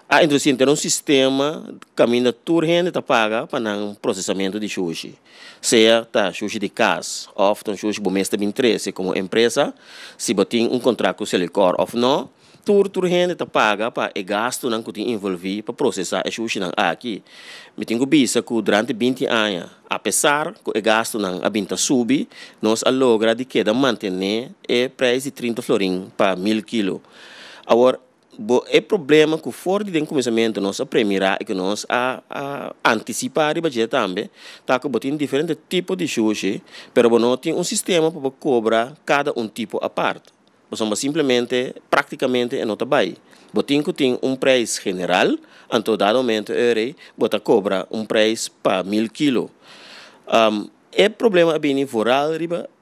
A indústria tem um sistema caminho toda gente tá paga para o processamento de sushi. Seja tá sushi de casa, ou sushi bomesta bem interesse como empresa, se botem contrato com o Selicor ou não, toda gente tá paga para o gasto não que envolver para processar o sushi não aqui. Me tenho visto que durante 20 anos, apesar que o gasto não a binta subir, nós a logra de que manter o preço de 30 florin para 1000 kg. Agora é problema que fora de começamento nós aprendemos que nós a antecipar o budget também, tá que botem diferentes tipos de sushi, pero não tem sistema para cobrar cada tipo a parte. Nós simplesmente, praticamente, não trabalha. Botem que tem preço general, em todo momento, bota cobra preço para 1000 kg. É problema é bem foral,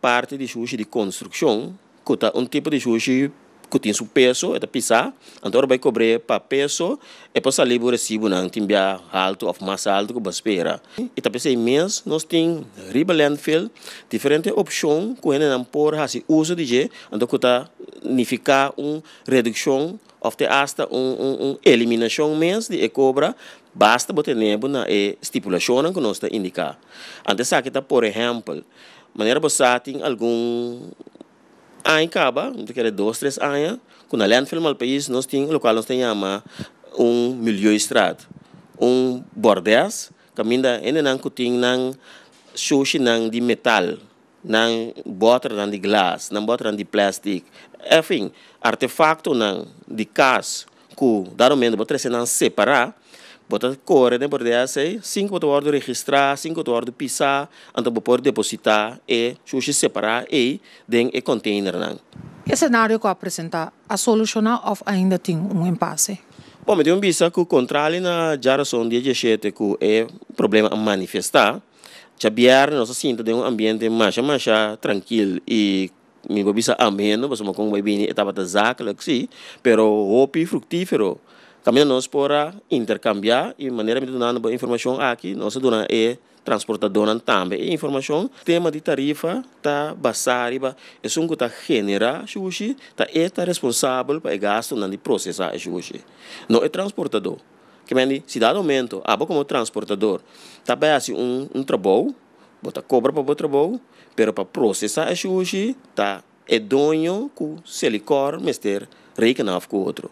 parte de sushi de construção, que tá tipo de sushi que tem seu peso, é pisar, então vai cobrar para peso, e para sair o recibo não tem alto ou mais alto que você espera. E também sei mês nós tem riba landfill, diferentes opções que não por fazer uso de je, então que tá significa redução ou até hasta eliminação mês de cobra. Basta botar nebo na estipulação que nós está indicar. Antes aqui tá por exemplo, maneira você tem algum aí acaba, não quer 2, 3 anos, quando a landfill no país nós tem local nós tem chama milhão estrada, bordéis, caminha ainda não que tem não sushi não de metal, não bota não de glass, não bota não de plástico, enfim, artefacto não de cas, que dado momento bota se não separar. Bota corre de bordéis, 5 horas de registrar, 5 horas de pisar, então pode depositar e sushi separar e dentro do container não. Que cenário que apresenta a solucionar ou ainda tem impasse? Bom, me tem vista que o controle na geração de 17 que é problema a manifestar. Já biar nós sinto de ambiente mais tranquilo e me visa ameno, mas como vai bem etapa da zaca, sim, pero hopi fructífero. Caminho nós para intercambiar e maneira de dar informação aqui, nós dona transportadora também informação. Tema de tarifa tá basariba, é um que está generar sushi, tá responsável para o gasto de processar sushi. Não é transportador. Que meni se dá aumento, como transportador, tá bem assim trabalho, bota cobra para o trabalho, pero para processar sushi, tá é dono com Selicor, mister Reikanav com outro.